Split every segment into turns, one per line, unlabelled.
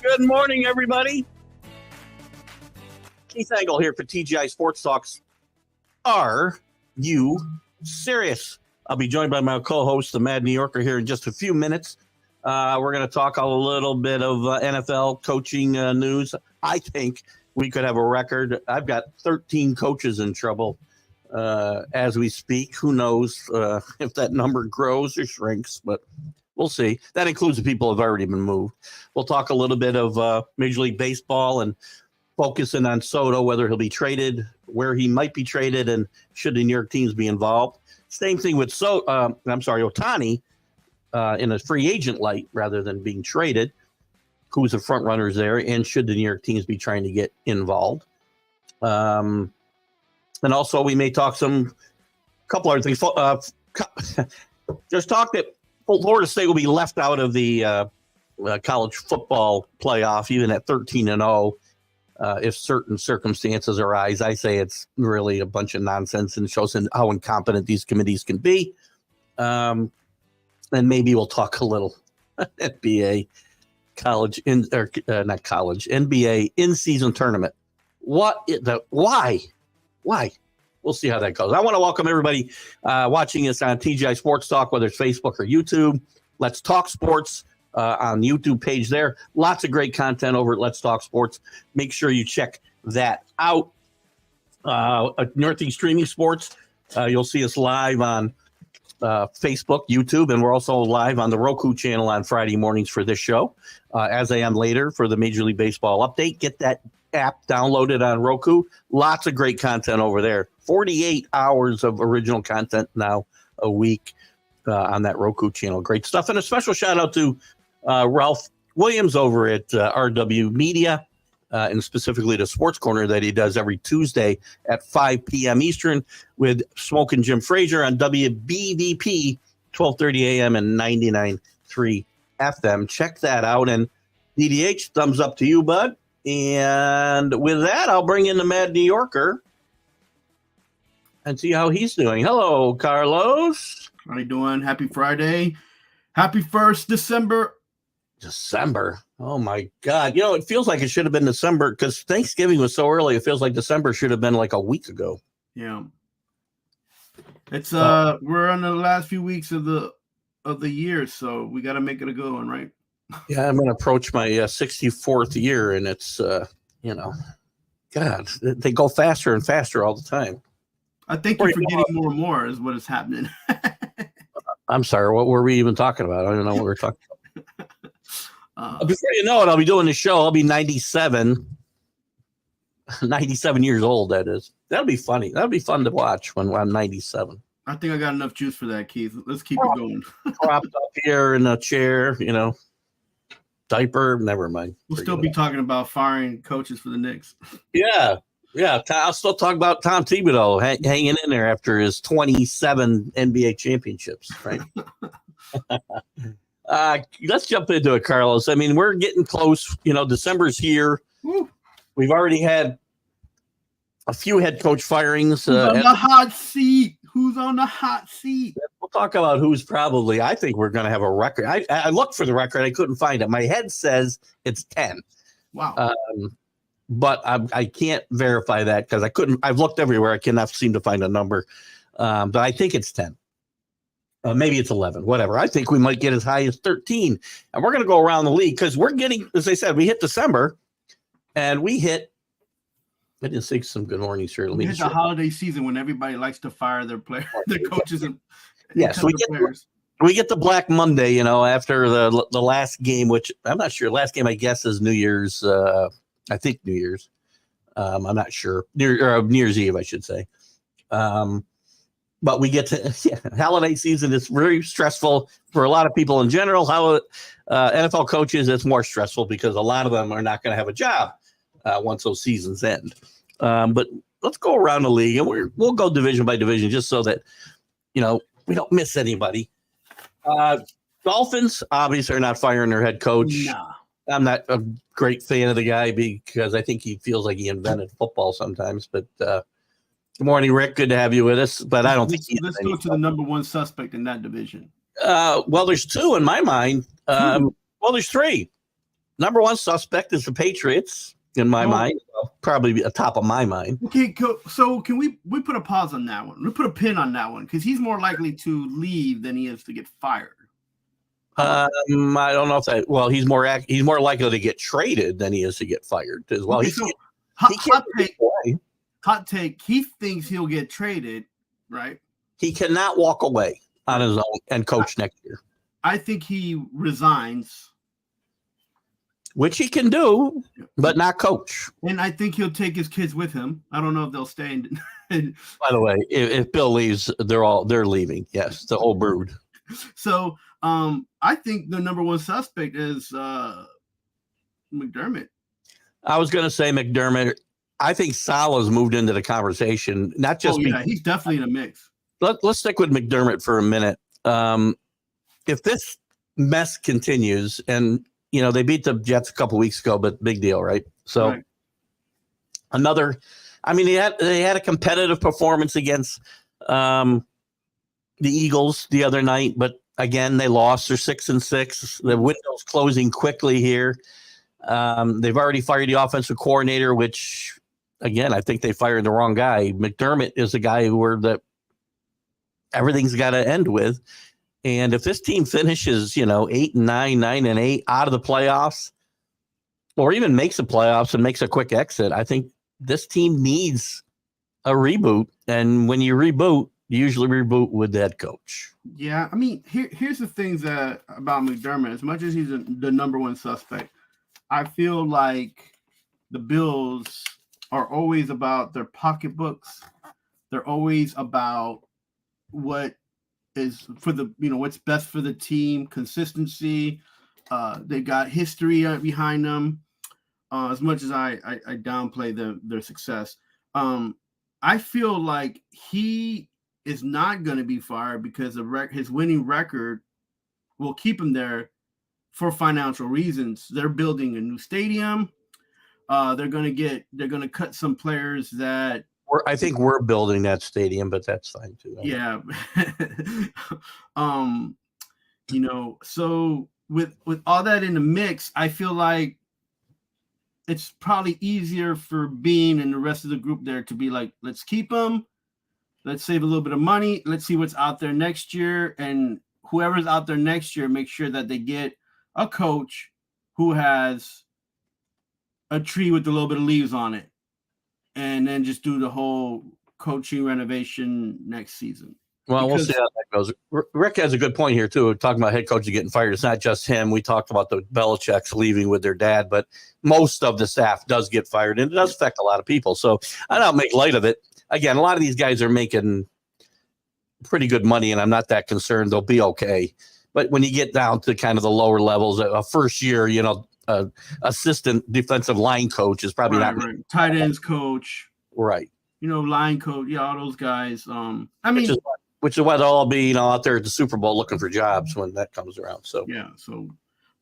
Good morning, everybody. Keith Engle here for TGI Sports Talks. Are you serious? I'll be joined by my co-host, the Mad New Yorker, here in just a few minutes. We're going to talk a little bit of NFL coaching news. I think we could have a record. I've got 13 coaches in trouble as we speak. Who knows if that number grows or shrinks, but we'll see. That includes the people who have already been moved. We'll talk a little bit of Major League Baseball and focusing on Soto, whether he'll be traded, where he might be traded, and should the New York teams be involved. Same thing with Othani in a free agent light rather than being traded. Who's the front runners there, and should the New York teams be trying to get involved? And also, we may talk a couple other things. There's talk that Florida State will be left out of the college football playoff, even at 13-0, if certain circumstances arise. I say it's really a bunch of nonsense and shows how incompetent these committees can be. And maybe we'll talk a little NBA NBA in-season tournament. Why? We'll see how that goes. I want to welcome everybody watching us on TGI Sports Talk, whether it's Facebook or YouTube. Let's Talk Sports on the YouTube page there. Lots of great content over at Let's Talk Sports. Make sure you check that out. Northeast Streaming Sports, you'll see us live on Facebook, YouTube, and we're also live on the Roku channel on Friday mornings for this show, as I am later for the Major League Baseball update. Get that app downloaded on Roku. Lots of great content over there. 48 hours of original content now a week on that Roku channel. Great stuff. And a special shout out to Ralph Williams over at RW Media, and specifically the Sports Corner that he does every Tuesday at 5 p.m. Eastern with Smokin' Jim Frazier on WBVP, 1230 a.m. and 99.3 FM. Check that out. And DDH, thumbs up to you, bud. And with that, I'll bring in the Mad New Yorker and see how he's doing. Hello, Carlos.
How you doing? Happy Friday. Happy 1st December.
Oh, my God. You know, it feels like it should have been December because Thanksgiving was so early. It feels like December should have been like a week ago.
Yeah. It's we're on the last few weeks of the year, so we got to make it a good one, right?
Yeah, I'm going to approach my 64th year, and it's, God, they go faster and faster all the time.
I think you're forgetting more and more is what is happening.
I'm sorry, what were we even talking about? I don't know what we're talking about. Before you know it, I'll be doing the show. I'll be 97 years old, that is. That'll be funny. That'll be fun to watch when I'm 97.
I think I got enough juice for that, Keith. Let's keep it going.
Propped up here in a chair, diaper, never mind.
We'll still be talking about firing coaches for the Knicks.
Yeah. I'll still talk about Tom Thibodeau hanging in there after his 27 NBA championships, right? Let's jump into it, Carlos. I mean, we're getting close. December's here. Woo. We've already had a few head coach firings.
Who's on the hot seat?
We'll talk about who's probably. I think we're going to have a record. I looked for the record. I couldn't find it. My head says it's 10.
Wow.
But I can't verify that because I've looked everywhere. I cannot seem to find a number. But I think it's 10. Maybe it's 11, whatever. I think we might get as high as 13. And we're going to go around the league because we're getting, as I said, we hit December and we hit. I didn't say some good mornings here.
It's the holiday season when everybody likes to fire their their coaches.
Yes, we get the Black Monday, after the last game, which I'm not sure. Last game, I guess, is New Year's. I think New Year's. I'm not sure. New Year's Eve, I should say. But we get to holiday season. It's very stressful for a lot of people in general. How NFL coaches, it's more stressful because a lot of them are not going to have a job once those seasons end. But let's go around the league, and we'll go division by division just so that we don't miss anybody. Dolphins obviously are not firing their head coach.
Nah.
I'm not a great fan of the guy because I think he feels like he invented football sometimes. But good morning, Rick. Good to have you with us. But I don't think
let's go to the number one suspect in that division.
Well, there's two in my mind. Well, there's three. number one suspect is the Patriots in my mind. Well, probably at top of my mind.
Okay, so can we put a pause on that one? We put a pin on that one because he's more likely to leave than he is to get fired.
I don't know if that. Well, he's more likely to get traded than he is to get fired as well.
Okay, hot take. He thinks he'll get traded, right?
He cannot walk away on his own and coach next year.
I think he resigns.
Which he can do, but not coach.
And I think he'll take his kids with him. I don't know if they'll stay.
By the way, if Bill leaves, they're leaving. Yes, the whole brood.
So I think the number one suspect is McDermott.
I was going to say McDermott. I think Salah's moved into the conversation. Not just
he's definitely in a mix.
Let's stick with McDermott for a minute. If this mess continues, and they beat the Jets a couple weeks ago, but big deal, right? So
right.
They had a competitive performance against the Eagles the other night, but again, they lost. They're 6-6. The window's closing quickly here. They've already fired the offensive coordinator, which, again, I think they fired the wrong guy. McDermott is the guy everything's got to end with. And if this team finishes, 8-9, 9-8 out of the playoffs, or even makes the playoffs and makes a quick exit, I think this team needs a reboot. And when you reboot, you usually reboot with the head coach.
Yeah, I mean, here's the things about McDermott. As much as he's the number one suspect, I feel like the Bills are always about their pocketbooks. They're always about what is for what's best for the team, consistency. They got history behind them. As much as I downplay their success, I feel like he is not going to be fired because his winning record will keep him there for financial reasons. They're building a new stadium. They're going to cut some players that.
I think we're building that stadium, but that's fine too.
Yeah. So with all that in the mix, I feel like it's probably easier for Bean and the rest of the group there to be like, let's keep them. Let's save a little bit of money. Let's see what's out there next year. And whoever's out there next year, make sure that they get a coach who has a tree with a little bit of leaves on it. And then just do the whole coaching renovation next season.
Well, we'll see how that goes. Rick has a good point here, too. Talking about head coaches getting fired. It's not just him. We talked about the Belichick's leaving with their dad, but most of the staff does get fired, and it does affect a lot of people. So I don't make light of it. Again, a lot of these guys are making pretty good money, and I'm not that concerned. They'll be okay. But when you get down to kind of the lower levels, a first year, assistant defensive line coach is probably not
right. Tight ends coach,
right?
Line coach, all those guys.
Which is why they'll all be out there at the Super Bowl looking for jobs when that comes around. So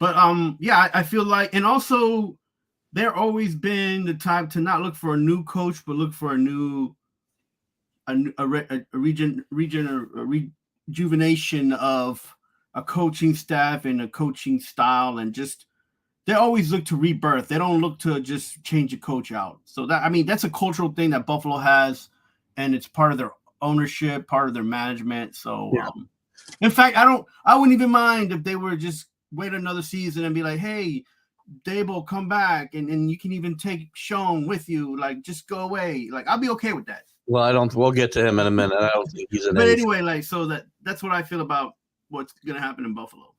I feel like, and also they're always been the type to not look for a new coach, but look for a rejuvenation of a coaching staff and a coaching style, and just. They always look to rebirth. They don't look to just change a coach out. So that's a cultural thing that Buffalo has, and it's part of their ownership, part of their management. So, in fact, I wouldn't even mind if they were just wait another season and be like, hey, Dable, come back, and you can even take Sean with you. Like, just go away. Like, I'll be okay with that.
Well, we'll get to him in a minute. I don't think he's
But anyway, that's what I feel about what's going to happen in Buffalo.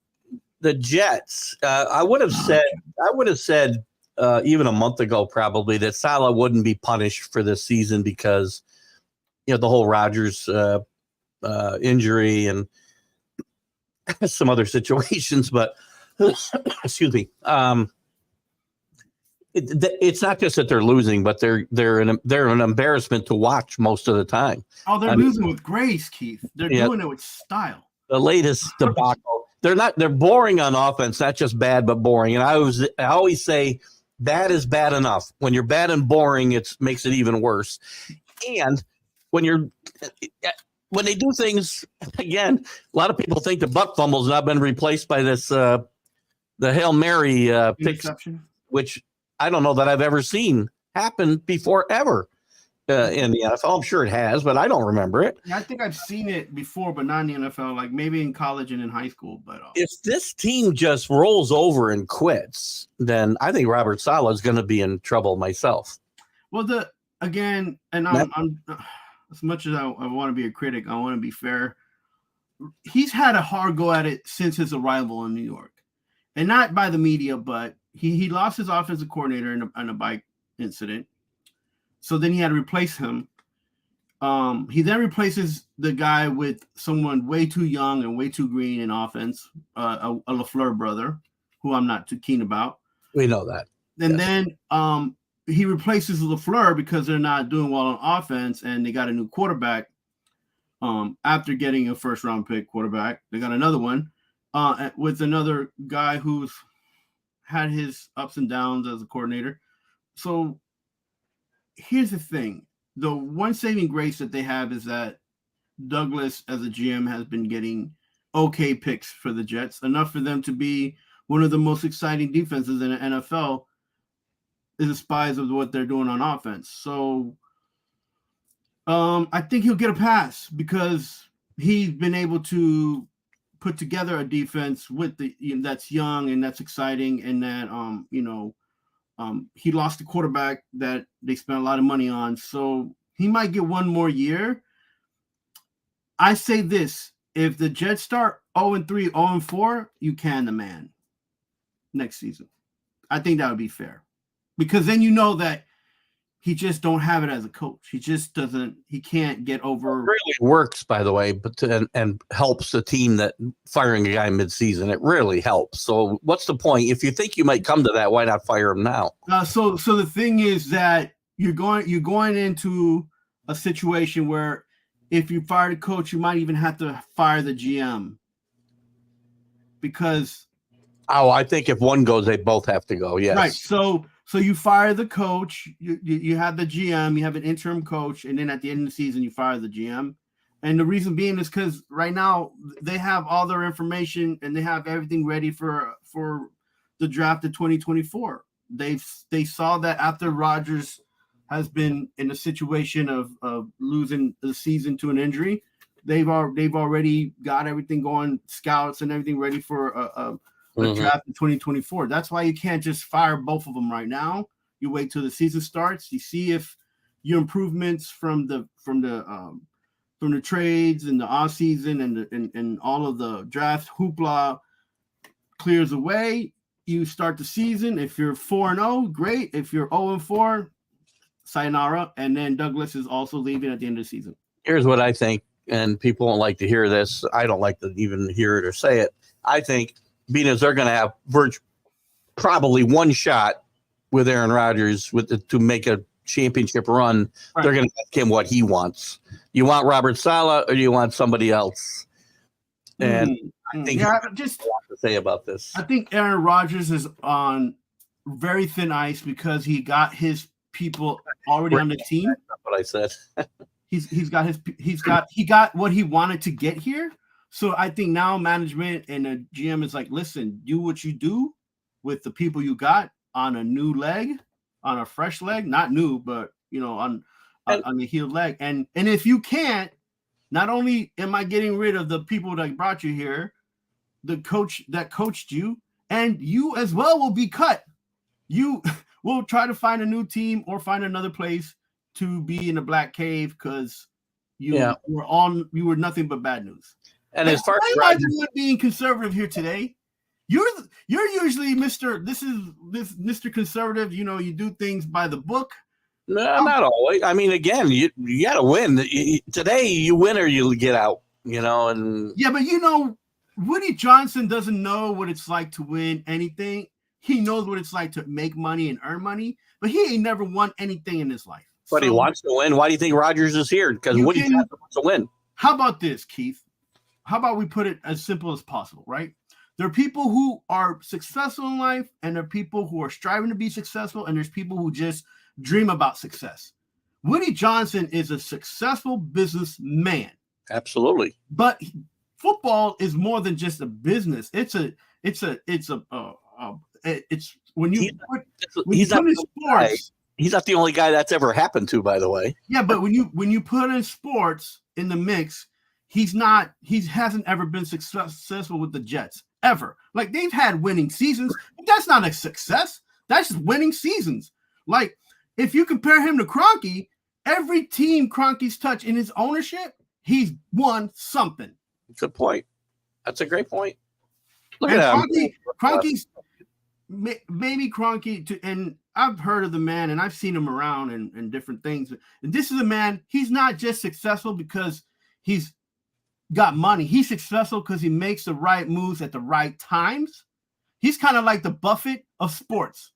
The Jets, I would have said even a month ago probably that Salah wouldn't be punished for this season because the whole Rodgers injury and some other situations. But excuse me, it's not just that they're losing, but they're an embarrassment to watch most of the time.
Oh, they're losing with grace, Keith. They're doing it with style.
The latest debacle. They're boring on offense, not just bad, but boring. And I always say bad is bad enough. When you're bad and boring, it makes it even worse. And when they do things, again, a lot of people think the butt fumble's not been replaced by this the Hail Mary picks,
interception,
which I don't know that I've ever seen happen before ever in the NFL. I'm sure it has, but I don't remember it.
Yeah, I think I've seen it before, but not in the NFL. Like maybe in college and in high school. But
if this team just rolls over and quits, then I think Robert Saleh is going to be in trouble myself.
Well, I'm as much as I want to be a critic, I want to be fair. He's had a hard go at it since his arrival in New York, and not by the media, but he lost his offensive coordinator in a bike incident. So then he had to replace him. He then replaces the guy with someone way too young and way too green in offense, a LaFleur brother, who I'm not too keen about.
We know that.
And then he replaces LaFleur because they're not doing well on offense, and they got a new quarterback. After getting a first-round pick quarterback, they got another one with another guy who's had his ups and downs as a coordinator. So here's the thing. The one saving grace that they have is that Douglas, as a GM, has been getting okay picks for the Jets, enough for them to be one of the most exciting defenses in the NFL, is the spies of what they're doing on offense. So I think he'll get a pass because he's been able to put together a defense with that's young and that's exciting, and that he lost the quarterback that they spent a lot of money on, so he might get one more year. I say this: if the Jets start 0-3, 0-4, you can the man next season. I think that would be fair, because then you know that he just don't have it as a coach. He just doesn't. He can't get over.
It really works, by the way, but and helps the team that firing a guy mid-season. It really helps. So what's the point? If you think you might come to that, why not fire him now?
So the thing is that you're going into a situation where if you fire the coach, you might even have to fire the GM, because.
Oh, I think if one goes, they both have to go. Yes.
Right. So you fire the coach, you have the GM, you have an interim coach, and then at the end of the season, you fire the GM. And the reason being is because right now they have all their information and they have everything ready for the draft of 2024. They saw that after Rodgers has been in a situation of losing the season to an injury, they've already got everything going, scouts and everything ready for a draft in 2024. That's why you can't just fire both of them right now. You wait till the season starts. You see if your improvements from the trades and the off season and all of the draft hoopla clears away. You start the season. If you're 4-0, great. If you're 0-4, sayonara. And then Douglas is also leaving at the end of the season.
Here's what I think, and people don't like to hear this. I don't like to even hear it or say it. I think, being as they're going to have probably one shot with Aaron Rodgers to make a championship run, right, they're going to ask him what he wants. You want Robert Saleh or do you want somebody else? And I think
just
a lot to say about this.
I think Aaron Rodgers is on very thin ice because he got his people already on the team.
That's what I said.
he got what he wanted to get here. So I think now management and the GM is like, listen, do what you do with the people you got on a new leg, on a fresh leg, not new, but on the healed leg. And if you can't, not only am I getting rid of the people that brought you here, the coach that coached you, and you as well will be cut. You will try to find a new team or find another place to be in a black cave because you were nothing but bad news.
And as far as
Rodgers being conservative here today, you're usually Mr. Conservative. You do things by the book.
No, not always. I mean, again, you got to win today. You win or you get out. And
yeah, but Woody Johnson doesn't know what it's like to win anything. He knows what it's like to make money and earn money, but he ain't never won anything in his life.
But he wants to win. Why do you think Rodgers is here? Because Woody Johnson wants to win.
How about this, Keith? How about we put it as simple as possible, right? There are people who are successful in life, and there are people who are striving to be successful, and there's people who just dream about success. Woody Johnson is a successful businessman.
Absolutely.
But football is more than just a business. It's a it's when you put
he's
in sports.
He's not the only guy that's ever happened to, by the way.
Yeah, but when you put in sports in the mix, he hasn't ever been successful with the Jets ever. Like, they've had winning seasons, but that's not a success. That's just winning seasons. Like, if you compare him to Kroenke, every team Kroenke's touched in his ownership, he's won something.
Good point. That's a great point.
Look at Kroenke's maybe Kroenke, and I've heard of the man and I've seen him around and different things. And this is a man, he's not just successful because he's got money. He's successful because he makes the right moves at the right times. He's kind of like the Buffett of sports.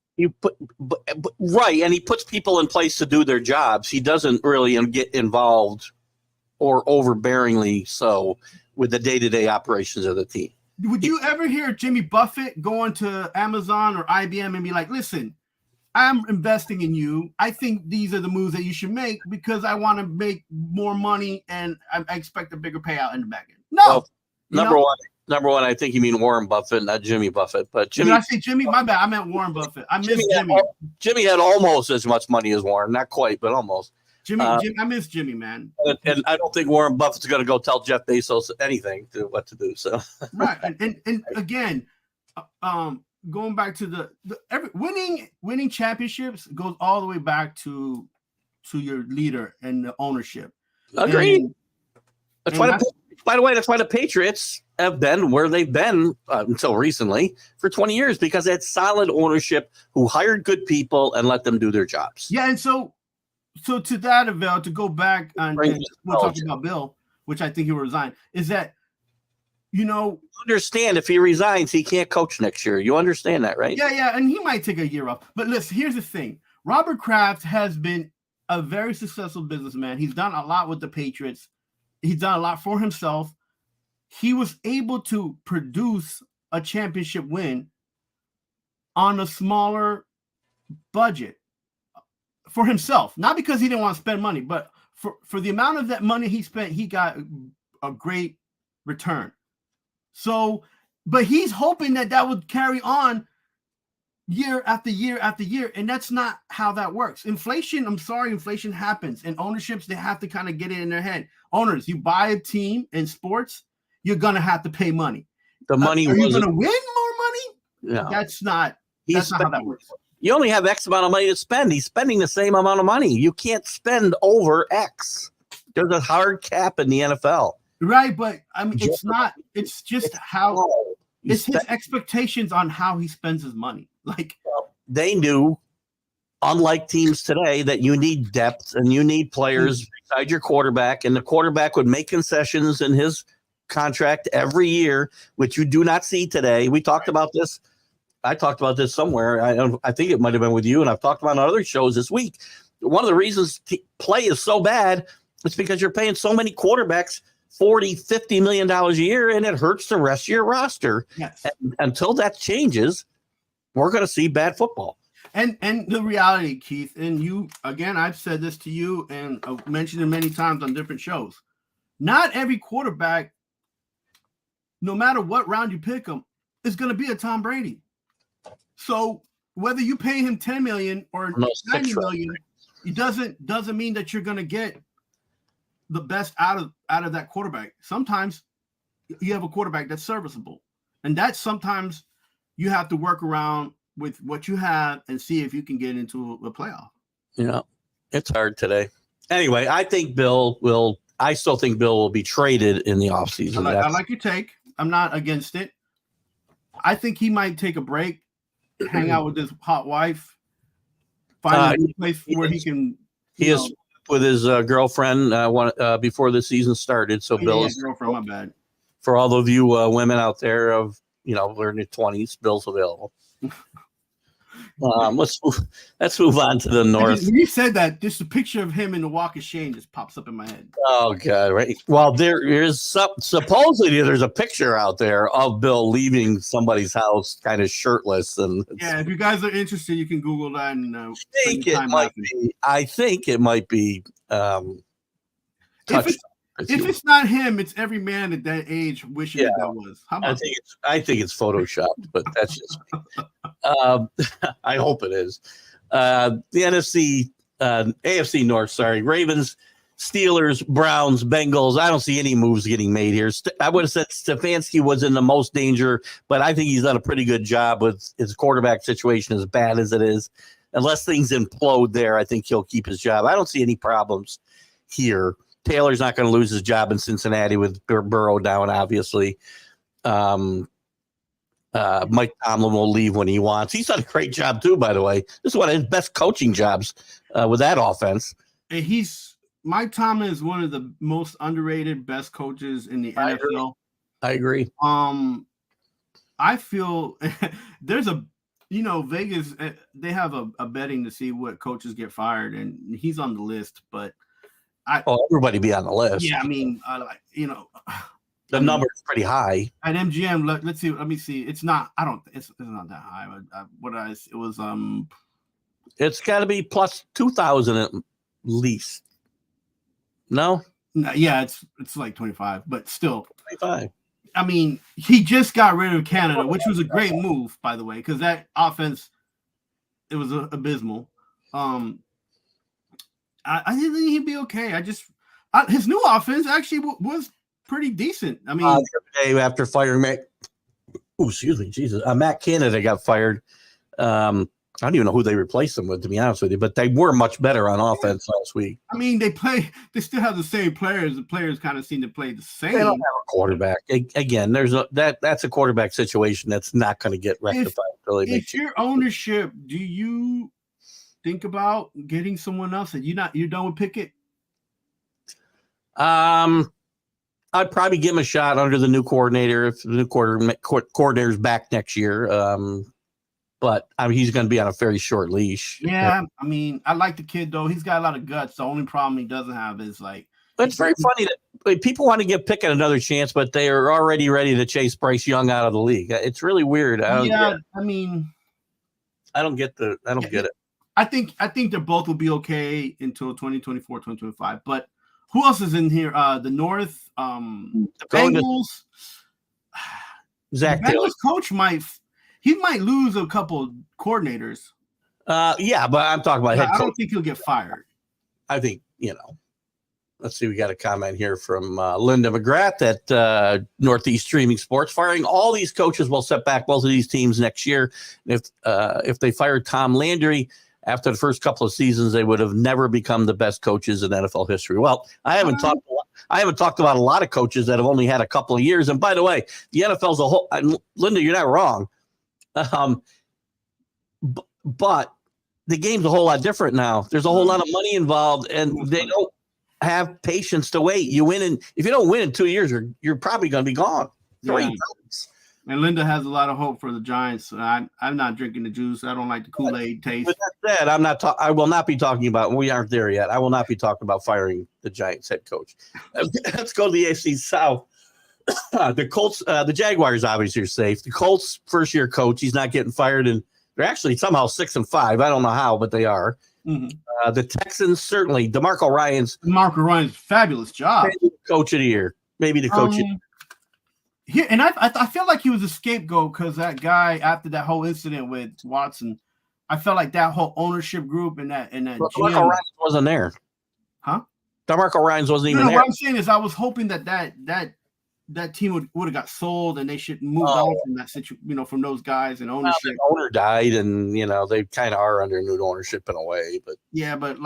Right, and he puts people in place to do their jobs. He doesn't really get involved or overbearingly so with the day-to-day operations of the team.
Would you ever hear Jimmy Buffett going to Amazon or IBM and be like, listen, I'm investing in you. I think these are the moves that you should make because I want to make more money and I expect a bigger payout in the back end. No.
Well, number one, I think you mean Warren Buffett, not Jimmy Buffett. But Jimmy,
did I say Jimmy? My bad. I meant Warren Buffett. I miss Jimmy.
Jimmy had almost as much money as Warren. Not quite, but almost.
Jimmy, I miss Jimmy, man.
And I don't think Warren Buffett's going to go tell Jeff Bezos anything to what to do. So
right, and again, going back to winning championships goes all the way back to your leader and the ownership.
Agreed. By the way, that's why the Patriots have been where they've been until recently for 20 years, because they had solid ownership who hired good people and let them do their jobs.
Yeah, and so to that, Avell, to go back and we'll talk about Bill, which I think he will resign, is that,
understand if he resigns, he can't coach next year. You understand that, right?
Yeah, and he might take a year off. But listen, here's the thing. Robert Kraft has been a very successful businessman. He's done a lot with the Patriots. He's done a lot for himself. He was able to produce a championship win on a smaller budget for himself, not because he didn't want to spend money, but for the amount of that money he spent, he got a great return. So, but he's hoping that would carry on year after year after year, and that's not how that works. Inflation happens, and ownerships, they have to kind of get it in their head. Owners, you buy a team in sports, you're gonna have to pay money.
The money
are you gonna win more money?
No,
that's not how that works.
You only have X amount of money to spend. He's spending the same amount of money. You can't spend over X. There's a hard cap in the NFL.
Right, but I mean, it's not. It's just how it's his expectations on how he spends his money. Like,
they knew, unlike teams today, that you need depth and you need players beside your quarterback, and the quarterback would make concessions in his contract every year, which you do not see today. We talked about this. I talked about this somewhere. I think it might have been with you, and I've talked about on other shows this week. One of the reasons play is so bad is because you're paying so many quarterbacks $40-50 million a year, and it hurts the rest of your roster.
Yes.
And until that changes, we're going to see bad football.
And the reality, Keith, and you, again, I've said this to you and I've mentioned it many times on different shows. Not every quarterback, no matter what round you pick them, is going to be a Tom Brady. So whether you pay him $10 million or $90 million, it doesn't mean that you're going to get the best out of that quarterback. Sometimes you have a quarterback that's serviceable, and that's sometimes you have to work around with what you have and see if you can get into a playoff.
Yeah, it's hard today. Anyway, I still think Bill will be traded in the offseason.
I like your take. I'm not against it. I think he might take a break, hang out with his hot wife, find a place where he can.
He is with his girlfriend before the season started. So Bill's
girlfriend. My bad.
For all of you women out there of they're in their 20s, Bill's available. Let's move on to the north.
When you said that, just a picture of him in the Walk of Shame just pops up in my head.
Oh God! Right. Well, there is supposedly there's a picture out there of Bill leaving somebody's house, kind of shirtless, and
if you guys are interested, you can Google that. And
I think it might be. Touched.
If it's not him, it's every man at that age wishing that was. How about
I think it's photoshopped, but that's just me. I hope it is. The AFC North, sorry, Ravens, Steelers, Browns, Bengals. I don't see any moves getting made here. I would have said Stefanski was in the most danger, but I think he's done a pretty good job with his quarterback situation, as bad as it is. Unless things implode there, I think he'll keep his job. I don't see any problems here. Taylor's not going to lose his job in Cincinnati with Burrow down, obviously. Mike Tomlin will leave when he wants. He's done a great job, too, by the way. This is one of his best coaching jobs with that offense.
And Mike Tomlin is one of the most underrated best coaches in the NFL.
I agree.
I feel there's Vegas, they have a betting to see what coaches get fired, and he's on the list, but
everybody be on the list.
Yeah, I mean,
the number is pretty high.
At MGM, let's see. Let me see. It's not. It's not that high. It was.
It's got to be plus 2,000 at least. No.
Yeah, it's like 25, but still
25.
I mean, he just got rid of Canada, which was a great move, by the way, because that offense, it was abysmal. I didn't think he'd be okay. His new offense actually was pretty decent. I mean,
the other day after firing Matt Canada got fired. I don't even know who they replaced him with, to be honest with you, but they were much better on offense last week.
I mean, they still have the same players. The players kind of seem to play the same.
They don't have a quarterback. Again, that's a quarterback situation that's not going to get rectified.
If your ownership, do you think about getting someone else? And you're done with Pickett?
I'd probably give him a shot under the new coordinator if the new coordinator's back next year. But he's going to be on a very short leash.
Yeah, I mean, I like the kid, though. He's got a lot of guts. The only problem he doesn't have is
It's very funny that people want to give Pickett another chance, but they are already ready to chase Bryce Young out of the league. It's really weird. I don't get it.
I think they both will be okay until 2024, 2025. But who else is in here? The North, the Bengals.
Zach Taylor.
Coach might lose a couple coordinators.
Yeah, but I'm talking about head coach.
I don't think he'll get fired.
I think, let's see. We got a comment here from Linda McGrath at Northeast Streaming Sports. Firing all these coaches will set back both of these teams next year. If they fired Tom Landry after the first couple of seasons, they would have never become the best coaches in NFL history. Well, I haven't talked about a lot of coaches that have only had a couple of years. And by the way, the NFL's a whole. Linda, you're not wrong. But the game's a whole lot different now. There's a whole lot of money involved, and they don't have patience to wait. You win, and if you don't win in 2 years, you're probably going to be gone.
Yeah. And Linda has a lot of hope for the Giants. I'm not drinking the juice. I don't like the Kool-Aid taste.
With that said, I will not be talking about. We aren't there yet. I will not be talking about firing the Giants head coach. Let's go to the AFC South. The Colts, the Jaguars obviously are safe. The Colts first-year coach, he's not getting fired, and they're actually somehow 6-5. I don't know how, but they are. Mm-hmm. The Texans certainly. DeMarco Ryans,
fabulous job.
Coach of the year, maybe the coach.
Here, and I feel like he was a scapegoat because that guy, after that whole incident with Watson, I felt like that whole ownership group and that
DeMarco Ryans wasn't there,
huh?
DeMarco Ryans wasn't even there.
What I'm saying is, I was hoping that team would have got sold and they should move on from that situation, from those guys and ownership.
The owner died, and they kind of are under new ownership in a way. But
yeah, but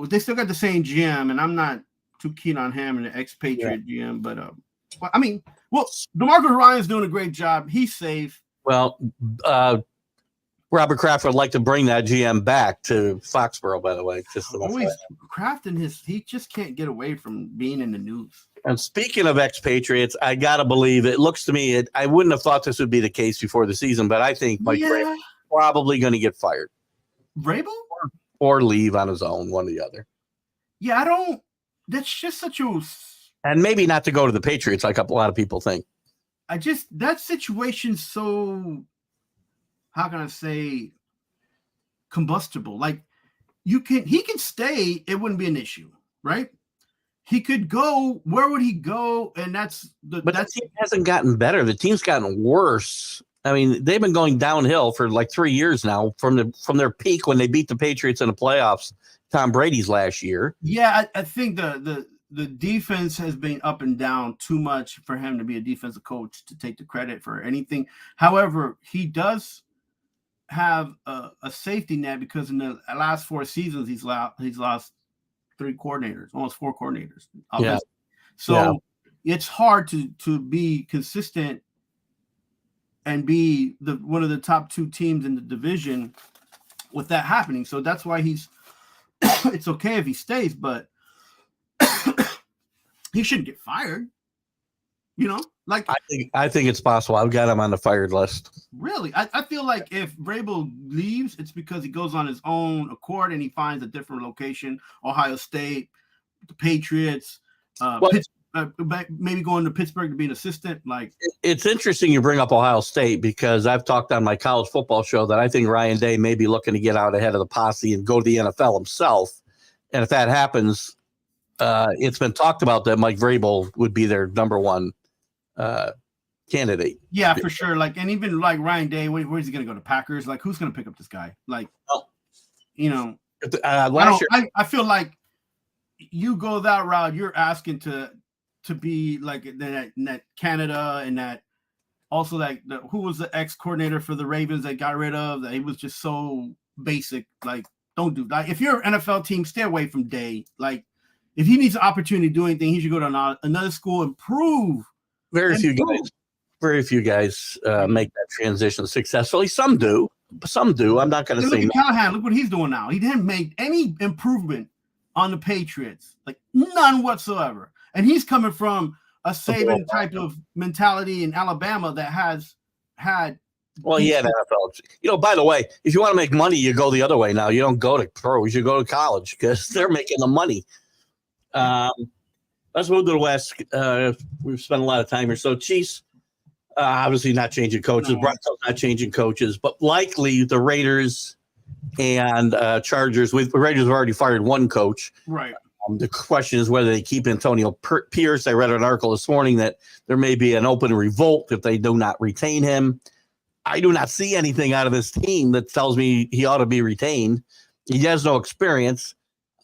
they still got the same GM, and I'm not too keen on him and the expatriate GM. But DeMarco Ryan's doing a great job. He's safe.
Well, Robert Kraft would like to bring that GM back to Foxborough, by the way.
Kraft he just can't get away from being in the news.
And speaking of expatriates, I got to believe it looks to me, I wouldn't have thought this would be the case before the season, but I think Mike Vrabel is probably going to get fired.
Vrabel?
Or leave on his own, one or the other.
Yeah, that's just such a...
And maybe not to go to the Patriots like a lot of people think.
That situation's so, how can I say, combustible. Like, he can stay, it wouldn't be an issue, right? he could go. Where would he go? And
but the team hasn't gotten better. The team's gotten worse. I mean, they've been going downhill for like 3 years now from their peak when they beat the Patriots in the playoffs, Tom Brady's last year.
Yeah, I think the defense has been up and down too much for him to be a defensive coach to take the credit for anything. However, he does have a safety net because in the last 4 seasons he's lost 3 coordinators, almost 4 coordinators.
Yeah.
So it's hard to be consistent and be one of the top 2 teams in the division with that happening. So that's why it's okay if he stays, but he shouldn't get fired. Like
I think it's possible. I've got him on the fired list.
Really? I feel like if Vrabel leaves, it's because he goes on his own accord and he finds a different location, Ohio State, the Patriots, maybe going to Pittsburgh to be an assistant. Like,
it's interesting you bring up Ohio State because I've talked on my college football show that I think Ryan Day may be looking to get out ahead of the posse and go to the NFL himself. And if that happens, it's been talked about that Mike Vrabel would be their number 1 candidate.
Yeah, for sure. Like, and even like Ryan Day, where's he going to go to Packers? Like, who's going to pick up this guy? Like, I feel like you go that route, you're asking to be like that Canada and that also that who was the ex-coordinator for the Ravens that got rid of that he was just so basic. Like, don't do that. If you're an NFL team, stay away from Day. Like, if he needs an opportunity to do anything, he should go to another school and prove.
Very few guys make that transition successfully. Some do. I'm not going to say.
Look at Callahan. Look what he's doing now. He didn't make any improvement on the Patriots, like none whatsoever. And he's coming from a Saban type of mentality in Alabama that has had.
Well, yeah, NFL. By the way, if you want to make money, you go the other way now. You don't go to pros. You go to college because they're making the money. Let's move to the West. We've spent a lot of time here. So Chiefs, obviously not changing coaches. No. Broncos not changing coaches, but likely the Raiders and Chargers. The Raiders have already fired 1 coach.
Right.
The question is whether they keep Antonio Pierce. I read an article this morning that there may be an open revolt if they do not retain him. I do not see anything out of this team that tells me he ought to be retained. He has no experience.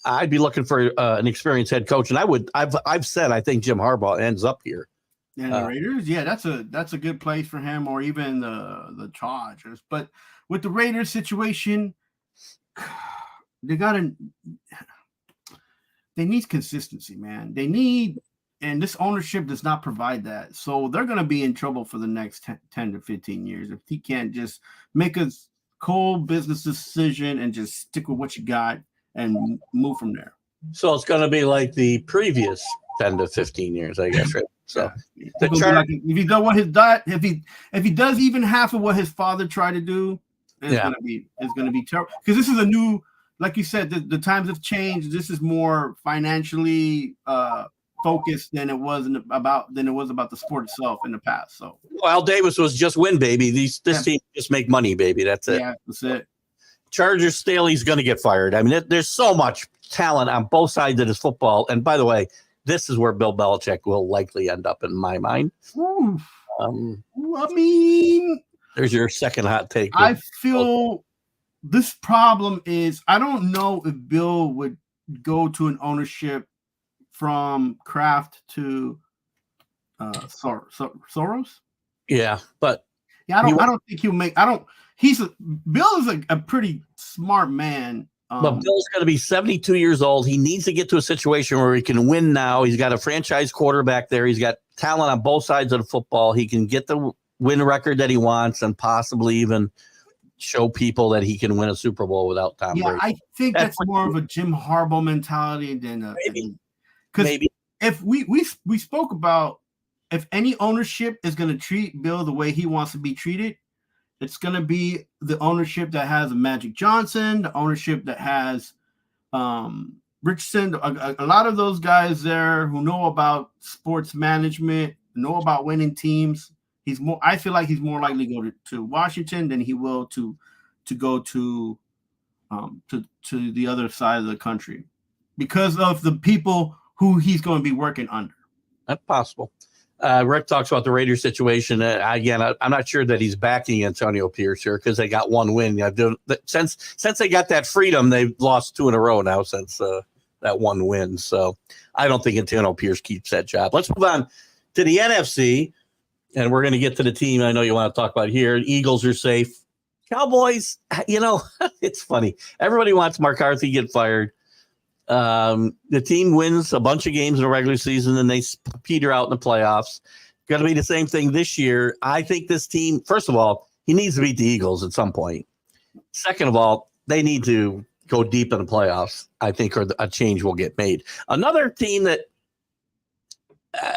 I'd be looking for an experienced head coach, and I've said I think Jim Harbaugh ends up here.
And the Raiders, yeah, that's a good place for him, or even the Chargers. But with the Raiders situation, they need consistency, man. And this ownership does not provide that. So they're going to be in trouble for the next 10 to 15 years if he can't just make a cold business decision and just stick with what you got and move from there.
So it's going to be like the previous 10 to 15 years, I guess, right? So
if he does what his dad, if he does even half of what his father tried to do, it's going to be terrible. Because this is a new, like you said, the times have changed. This is more financially focused than it was about the sport itself in the past. So
Al Davis was just win, baby. This team just make money, baby. That's it.
Yeah, that's it.
Chargers, Staley's going to get fired. I mean, there's so much talent on both sides of this football. And by the way, this is where Bill Belichick will likely end up in my mind. There's your second hot take.
I feel this problem is I don't know if Bill would go to an ownership from Kraft to Soros.
Yeah, but
I don't think he'll make. Bill is a pretty smart man.
But Bill's going to be 72 years old. He needs to get to a situation where he can win now. He's got a franchise quarterback there. He's got talent on both sides of the football. He can get the win record that he wants and possibly even show people that he can win a Super Bowl without Tom Brady.
I think that's more of a Jim Harbaugh mentality than maybe. If we spoke about if any ownership is going to treat Bill the way he wants to be treated, it's going to be the ownership that has a Magic Johnson, the ownership that has Richardson, a lot of those guys there who know about sports management, know about winning teams. I feel like he's more likely to go to Washington than he will to go to the other side of the country because of the people who he's going to be working under.
That's possible. Rick talks about the Raiders situation. Again, I'm not sure that he's backing Antonio Pierce here because they got one win. Since they got that freedom, they've lost 2 in a row now since that one win. So I don't think Antonio Pierce keeps that job. Let's move on to the NFC, and we're going to get to the team I know you want to talk about here. Eagles are safe. Cowboys, it's funny. Everybody wants McCarthy to get fired. The team wins a bunch of games in the regular season and they peter out in the playoffs. Going to be the same thing this year. I think this team, first of all, he needs to beat the Eagles at some point. Second of all, they need to go deep in the playoffs, I think, or a change will get made. Another team that,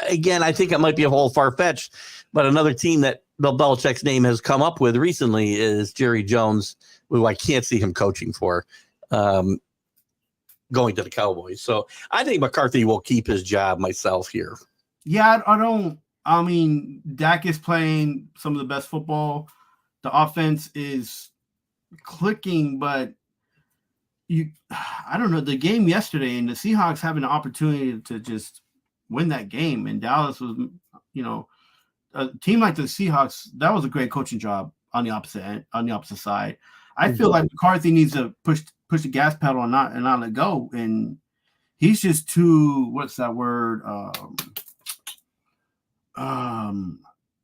again, I think it might be a whole far-fetched, but another team that Bill Belichick's name has come up with recently is Jerry Jones, who I can't see him coaching for. Going to the Cowboys. So I think McCarthy will keep his job myself here.
Yeah, I mean, Dak is playing some of the best football. The offense is clicking, but I don't know, the game yesterday and the Seahawks having an opportunity to just win that game. And Dallas was, a team like the Seahawks, that was a great coaching job on the opposite side. I feel like McCarthy needs to push the gas pedal and not let go. And he's just too, what's that word?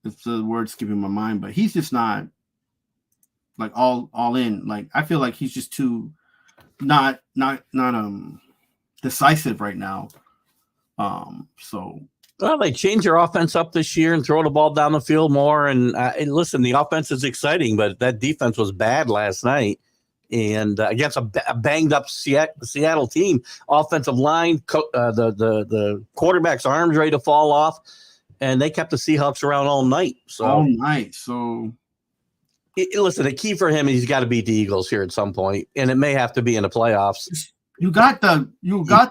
It's the word skipping my mind, but he's just not like all in. Like, I feel like he's just too not decisive right now.
Well, they changed their offense up this year and throw the ball down the field more. And listen, the offense is exciting, but that defense was bad last night. And against a banged up Seattle team, offensive line, the quarterback's arms ready to fall off, and they kept the Seahawks around all night. Listen, the key for him is he's got to beat the Eagles here at some point, and it may have to be in the playoffs.
You got the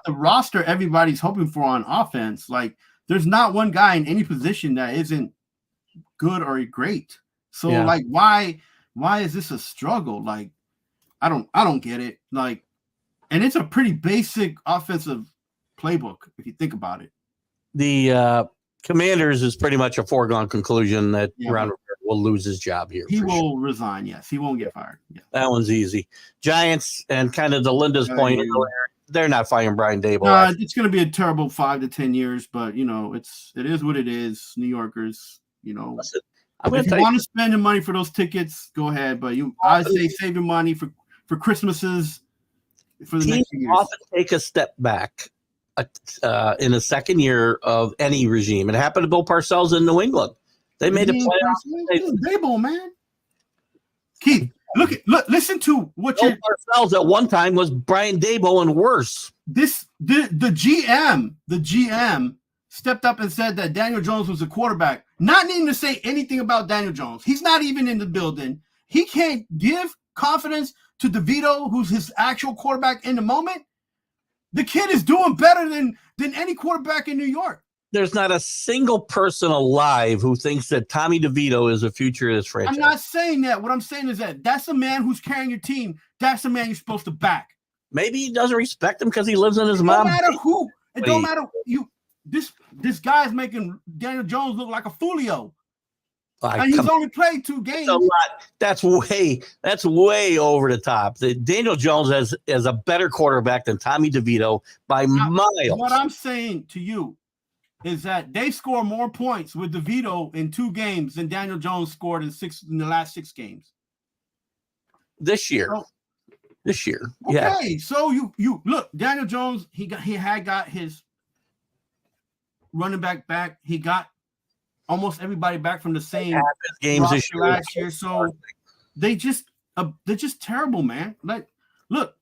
roster everybody's hoping for on offense. Like, there's not one guy in any position that isn't good or great. So like, why is this a struggle? Like, I don't get it. Like, and it's a pretty basic offensive playbook if you think about it.
The Commanders is pretty much a foregone conclusion that Ron Rivera will lose his job here.
He will resign. Yes, he won't get fired. Yeah.
That one's easy. Giants, and kind of to Linda's point earlier, they're not firing Brian Daboll.
It's going to be a terrible 5 to 10 years, but it is what it is. New Yorkers, Listen, if you want to spend the money for those tickets, go ahead. But I say save your money for Christmases for the next few years.
Often take a step back in the second year of any regime. It happened to Bill Parcells in New England. They made a playoff.
Daboll, man. Keith, listen to what
Bill Parcells at one time was Brian Daboll and worse.
The GM stepped up and said that Daniel Jones was a quarterback, not needing to say anything about Daniel Jones. He's not even in the building. He can't give confidence to DeVito, who's his actual quarterback in the moment. The kid is doing better than any quarterback in New York.
There's not a single person alive who thinks that Tommy DeVito is the future of this franchise.
I'm not saying that. What I'm saying is that's a man who's carrying your team. That's the man you're supposed to back.
Maybe he doesn't respect him because he lives in his mom.
No matter who. It don't matter. This guy's making Daniel Jones look like a folio. And he's only played 2 games.
That's way over the top. Daniel Jones is a better quarterback than Tommy DeVito by miles.
What I'm saying to you is that they score more points with DeVito in 2 games than Daniel Jones scored in the last 6 games.
This year.
Okay, so you look, Daniel Jones, he had got his running back. He got almost everybody back from the same
games this year
last year. So they're just terrible, man. Like, look,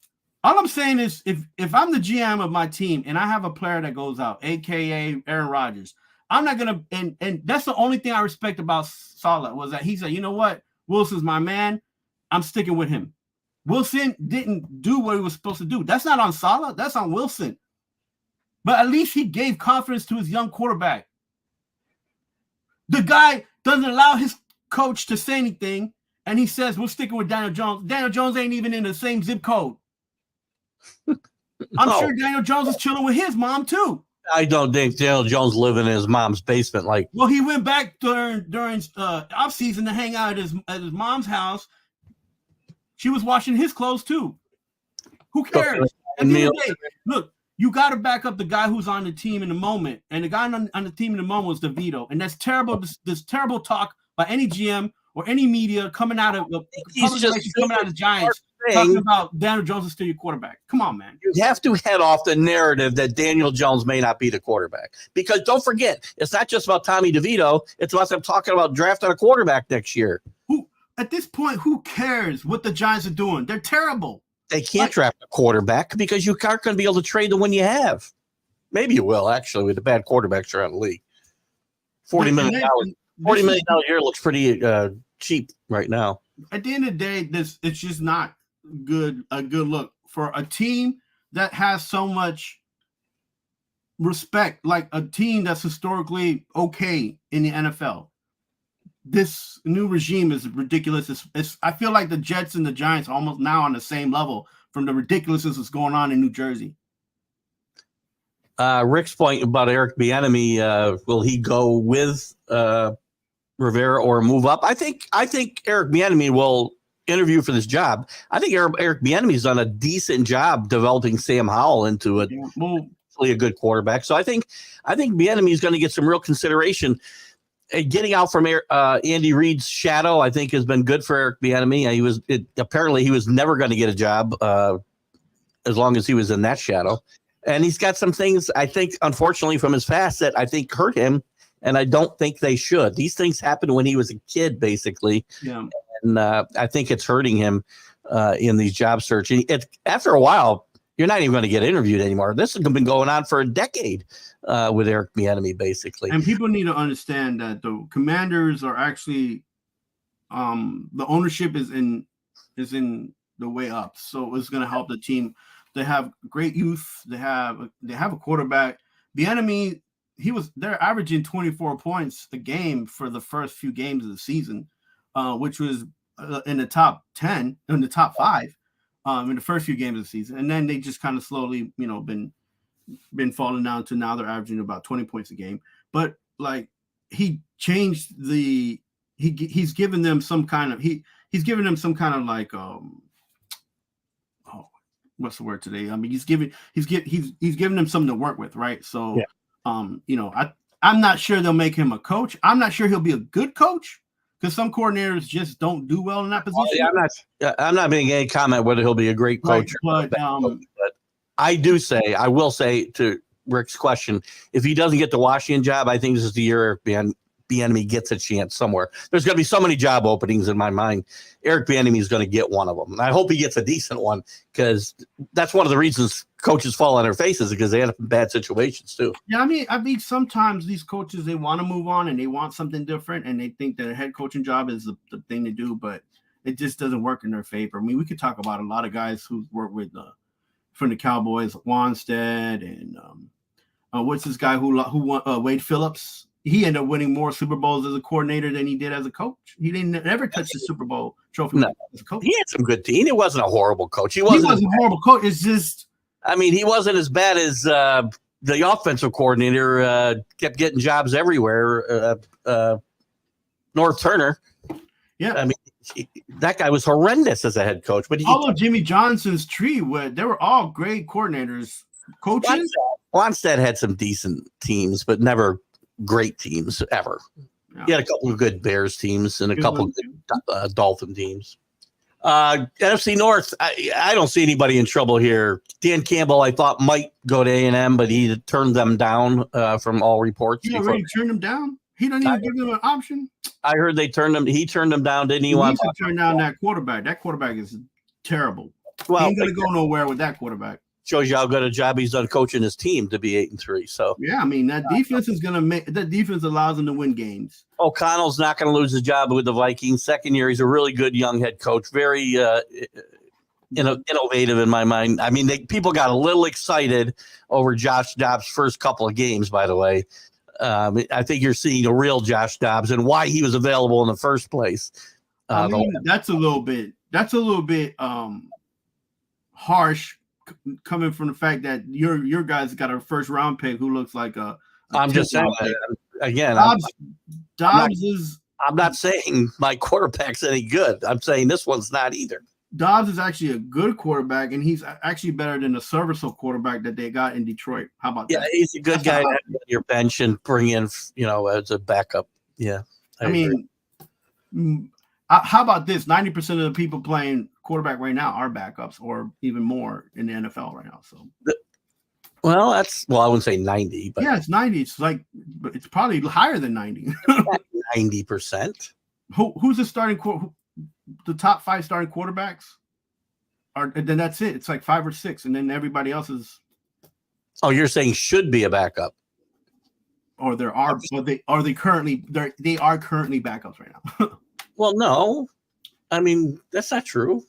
all I'm saying is if I'm the GM of my team and I have a player that goes out, aka Aaron Rodgers, I'm not gonna and that's the only thing I respect about Saleh was that he said, you know what, Wilson's my man. I'm sticking with him. Wilson didn't do what he was supposed to do. That's not on Saleh, that's on Wilson. But at least he gave confidence to his young quarterback. The guy doesn't allow his coach to say anything, and he says, we're sticking with Daniel Jones. Daniel Jones ain't even in the same zip code. I'm sure Daniel Jones is chilling with his mom, too.
I don't think Daniel Jones living in his mom's basement. Like,
well, he went back during off season to hang out at his mom's house. She was washing his clothes too. Who cares? At the end of the day, look, you got to back up the guy who's on the team in the moment, and the guy on the team in the moment was DeVito, and that's terrible. This terrible talk by any GM or any media coming out of the Giants. Talking about Daniel Jones is still your quarterback. Come on, man.
You have to head off the narrative that Daniel Jones may not be the quarterback. Because don't forget, it's not just about Tommy DeVito. It's about them talking about drafting a quarterback next year.
At this point, who cares what the Giants are doing? They're terrible.
They can't draft a quarterback because you aren't going to be able to trade the one you have. Maybe you will, actually, with the bad quarterbacks around the league. $40 million a year looks pretty cheap right now.
At the end of the day, it's just not a good look for a team that has so much respect, like a team that's historically okay in the NFL. This new regime is ridiculous. I feel like the Jets and the Giants are almost now on the same level from the ridiculousness that's going on in New Jersey.
Rick's point about Eric Bieniemy, will he go with Rivera or move up? I think Eric Bieniemy will interview for this job. I think Eric Bieniemy's done a decent job developing Sam Howell into a good quarterback. So I think Bieniemy is going to get some real consideration. Getting out from Andy Reid's shadow, I think, has been good for Eric Bieniemy. Apparently he was never going to get a job as long as he was in that shadow. And he's got some things, I think, unfortunately, from his past that I think hurt him, and I don't think they should. These things happened when he was a kid, basically. Yeah. And I think it's hurting him in these job searching. After a while, you're not even going to get interviewed anymore. This has been going on for a decade with Eric Bieniemy, basically.
And people need to understand that the Commanders are actually the ownership is in the way up, so it's going to help the team. They have great youth. They have a quarterback. Bieniemy, they're averaging 24 points a game for the first few games of the season, which was in the top 10, in the top 5 in the first few games of the season. And then they just kind of slowly, been falling down to now they're averaging about 20 points a game. But like he changed he's given them some kind of he's given them some kind of like what's the word today? I mean, he's giving them something to work with, right? So yeah. I'm not sure they'll make him a coach. I'm not sure he'll be a good coach because some coordinators just don't do well in that position.
I'm not making any comment whether he'll be a great coach,
right, but
I will say to Rick's question, if he doesn't get the Washington job, I think this is the year Bieniemy gets a chance somewhere. There's going to be so many job openings in my mind. Eric Bieniemy is going to get one of them. And I hope he gets a decent one because that's one of the reasons coaches fall on their faces because they end up in bad situations too.
Yeah, I mean, sometimes these coaches, they want to move on and they want something different and they think that a head coaching job is the thing to do, but it just doesn't work in their favor. I mean, we could talk about a lot of guys who work with from the Cowboys, Wanstead and what's this guy who won, Wade Phillips. He ended up winning more Super Bowls as a coordinator than he did as a coach. He didn't ever touch the Super Bowl trophy as a coach.
He had some good team. He wasn't a horrible coach. He
wasn't a horrible coach. It's just,
he wasn't as bad as the offensive coordinator kept getting jobs everywhere. North Turner.
Yeah.
That guy was horrendous as a head coach. But
although Jimmy Johnson's tree, they were all great coordinators, coaches.
Wanstead had some decent teams, but never great teams ever. Yeah. He had a couple of good Bears teams and a couple of good Dolphin teams. NFC North, I don't see anybody in trouble here. Dan Campbell, I thought might go to A&M, but he turned them down from all reports.
He already turned them down? He didn't even give them an option?
I heard he turned them down, didn't he?
He needs to turn down that quarterback. That quarterback is terrible. Well, he ain't going to go nowhere with that quarterback.
Shows you how good a job he's done coaching his team to be 8-3. So
yeah, that defense is going to make that defense allows him to win games.
O'Connell's not going to lose his job with the Vikings. Second year, he's a really good young head coach. Very innovative in my mind. People got a little excited over Josh Dobbs' first couple of games. By the way, I think you're seeing a real Josh Dobbs and why he was available in the first place.
That's a little bit harsh. coming from the fact that your guys got a first round pick who looks like a
I'm just saying again.
Dobbs is.
I'm not saying my quarterback's any good. I'm saying this one's not either.
Dobbs is actually a good quarterback, and he's actually better than the serviceable quarterback that they got in Detroit. How about that?
Yeah, he's a good guy to have on your bench and bring in, as a backup. Yeah.
I mean, how about this? 90% of the people playing quarterback right now are backups, or even more in the NFL right now. So,
I wouldn't say 90, but
yeah, it's 90. But it's probably higher than 90.
90%.
Who's the starting the top 5 starting quarterbacks? And then that's it. It's like 5 or 6, and then everybody else is.
Oh, you're saying should be a backup,
or they are currently backups right now.
Well, no, I mean that's not true.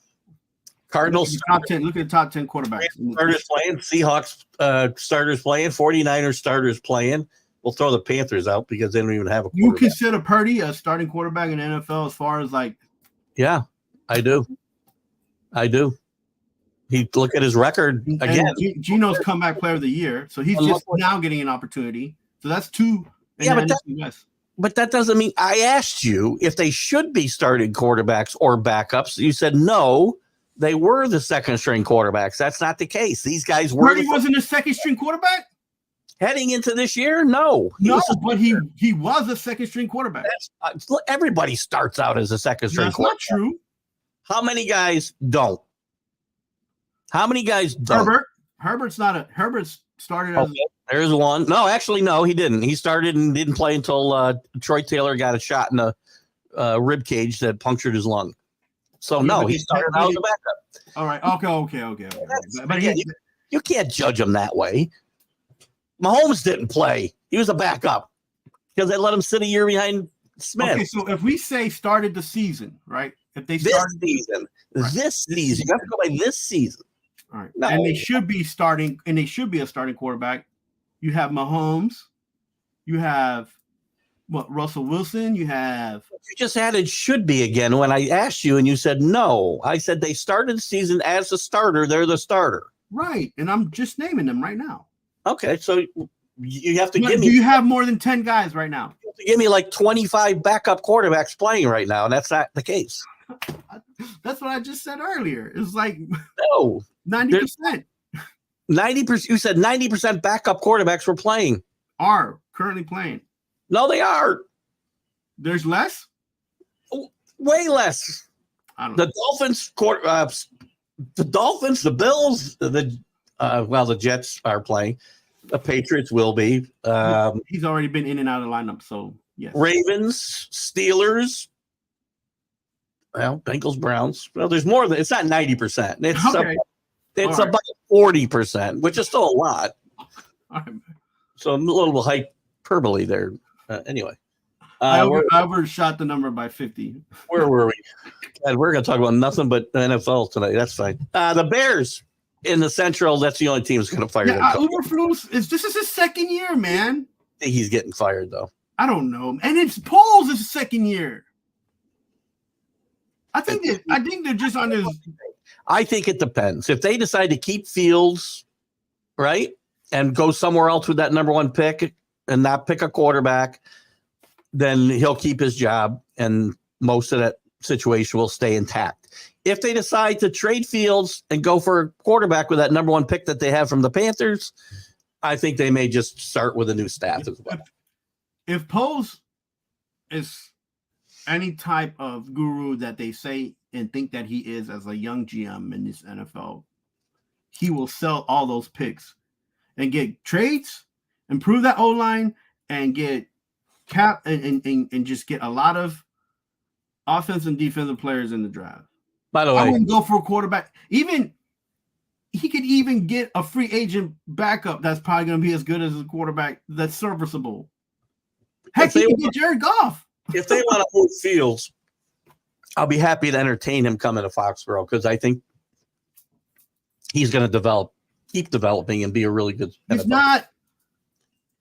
Cardinals
top 10. Look at the top 10 quarterbacks.
Starters playing, Seahawks starters playing, 49ers starters playing. We'll throw the Panthers out because they don't even have a quarterback.
You consider Purdy a starting quarterback in the NFL as far as like?
Yeah, I do. Look at his record again.
Geno's comeback player of the year, so he's just now getting an opportunity. So that's 2.
But that doesn't mean I asked you if they should be starting quarterbacks or backups. You said no, they were the second string quarterbacks. That's not the case. These guys were.
Purdy wasn't a second string quarterback
heading into this year. No,
but he was a second string quarterback.
Everybody starts out as a second string quarterback.
That's not true.
How many guys don't?
Herbert's started as.
There's one. No, actually, no, he didn't. He started and didn't play until Troy Taylor got a shot in the rib cage that punctured his lung. So no, he started out as a backup.
All right. Okay. But
you can't judge him that way. Mahomes didn't play. He was a backup because they let him sit a year behind Smith.
Okay, so if we say started the season, right? If they
started this season, you have to go by this season.
All right. No. And they should be starting, and they should be a starting quarterback. You have Mahomes. You have Russell Wilson. You
just added should be again when I asked you, and you said no. I said they started the season as a starter. They're the starter.
Right. And I'm just naming them right now.
Okay. So you have to give me.
Do you have more than 10 guys right now?
You have to give me like 25 backup quarterbacks playing right now, and that's not the case.
That's what I just said earlier. It's like
no
90%.
90%. You said 90% backup quarterbacks were playing.
Are currently playing.
No, they are.
There's less.
Way less.
I don't know.
The Dolphins, the Bills, the Jets are playing. The Patriots will be.
He's already been in and out of the lineup, so yes.
Ravens, Steelers. Well, Bengals, Browns. Well, there's more than it's not 90%. It's about 40%, which is still a lot.
All right.
So a little hyperbole there. Anyway,
I overshot the number by 50.
Where were we? God, we're going to talk about nothing but the NFL tonight. That's fine. The Bears in the Central. That's the only team that's going to fire.
Uberflus this is his second year, man.
I think he's getting fired though.
I don't know, and it's Poles' his second year. I think they're just on his.
I think it depends. If they decide to keep Fields, right, and go somewhere else with that number 1 pick and not pick a quarterback, then he'll keep his job and most of that situation will stay intact. If they decide to trade Fields and go for a quarterback with that number 1 pick that they have from the Panthers, I think they may just start with a new staff as well.
If Poles is any type of guru that they say and think that he is as a young GM in this NFL, he will sell all those picks and get trades, improve that O-line, and get cap and just get a lot of offensive and defensive players in the draft.
By the way,
I wouldn't go for a quarterback. Even he could even get a free agent backup that's probably going to be as good as a quarterback that's serviceable. Heck, he can get Jared Goff.
If they want to move Fields, I'll be happy to entertain him coming to Foxborough because I think he's going to keep developing and be a really good.
He's not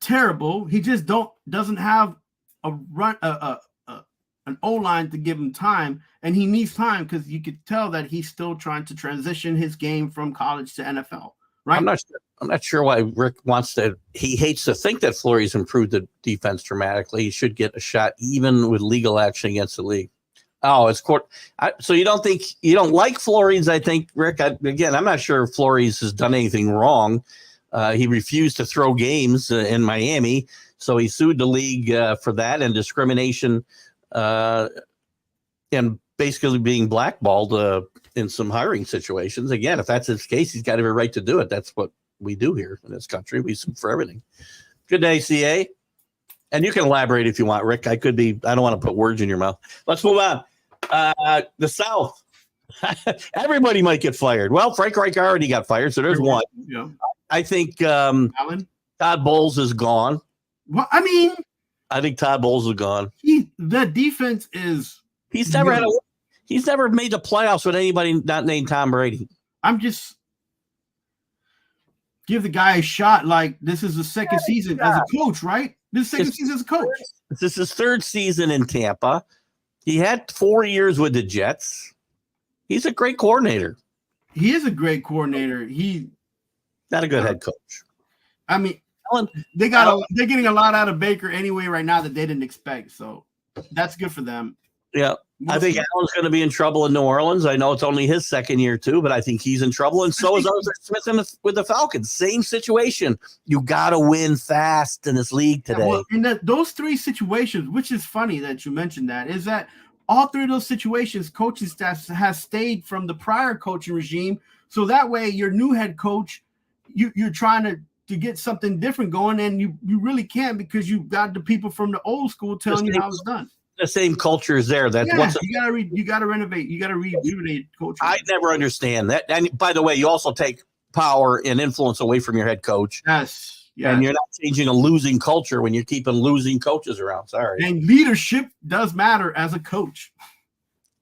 terrible. He just doesn't have an an O-line to give him time, and he needs time because you could tell that he's still trying to transition his game from college to NFL. Right?
I'm not sure why Rick wants to. He hates to think that Fleury's improved the defense dramatically. He should get a shot even with legal action against the league. Oh, it's court. So you don't like Fleury's? I think, Rick. Again, I'm not sure if Fleury's has done anything wrong. He refused to throw games in Miami, so he sued the league for that and discrimination, and basically being blackballed in some hiring situations. Again, if that's his case, he's got every right to do it. That's what we do here in this country. We sue for everything. Good day, CA. And you can elaborate if you want, Rick. I don't want to put words in your mouth. Let's move on. The South. Everybody might get fired. Well, Frank Reich already got fired, so there's one.
Yeah.
I think
Allen?
Todd Bowles is gone.
Well, I mean,
I think Todd Bowles is gone.
The defense is.
He's never made the playoffs with anybody not named Tom Brady.
I'm just give the guy a shot. Like, this is the second season as a coach, right? This is second season as a coach.
This is his third season in Tampa. He had 4 years with the Jets. He's a great coordinator.
He is a great coordinator.
Not a good head coach.
I mean, they're getting a lot out of Baker anyway right now that they didn't expect. So that's good for them.
Yeah. I think Allen's going to be in trouble in New Orleans. I know it's only his second year too, but I think he's in trouble. And so is Arthur Smith with the Falcons. Same situation. You got to win fast in this league today.
Well, in those three situations, which is funny that you mentioned that, is that all three of those situations, coaching staff has stayed from the prior coaching regime. So that way your new head coach, you're trying to get something different going, and you really can't because you've got the people from the old school telling you how it's done.
The same culture is there. That's
you gotta renovate. You gotta rejuvenate culture.
I never understand that. And by the way, you also take power and influence away from your head coach.
Yes.
And you're not changing a losing culture when you're keeping losing coaches around. Sorry.
And leadership does matter as a coach.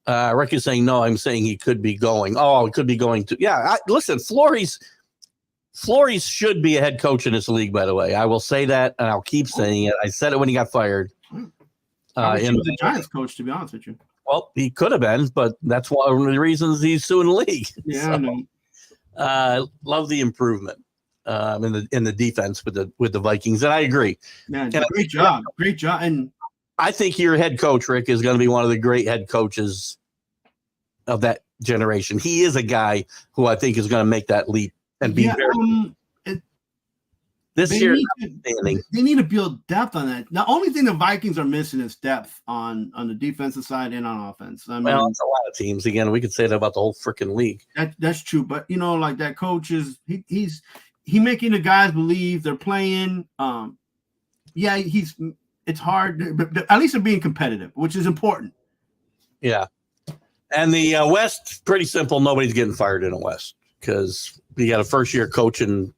Rick is saying no. I'm saying he could be going. Oh, he could be going to. Yeah. Listen, Fleury's should be a head coach in this league. By the way, I will say that, and I'll keep saying it. I said it when he got fired.
He was the Giants coach, to be honest with you.
Well, he could have been, but that's one of the reasons he's suing the league.
Yeah,
so,
I know.
Love the improvement in the defense with the Vikings, and I agree.
Man, great job. And
I think your head coach, Rick, is going to be one of the great head coaches of that generation. He is a guy who I think is going to make that leap and be very. This year,
they need to build depth on that. The only thing the Vikings are missing is depth on the defensive side and on offense. I mean,
well, it's a lot of teams. Again, we could say that about the whole freaking league.
That's true, but like that coach is he's making the guys believe they're playing. It's hard, but at least they're being competitive, which is important.
Yeah, and the West, pretty simple. Nobody's getting fired in the West because we got a first-year coach in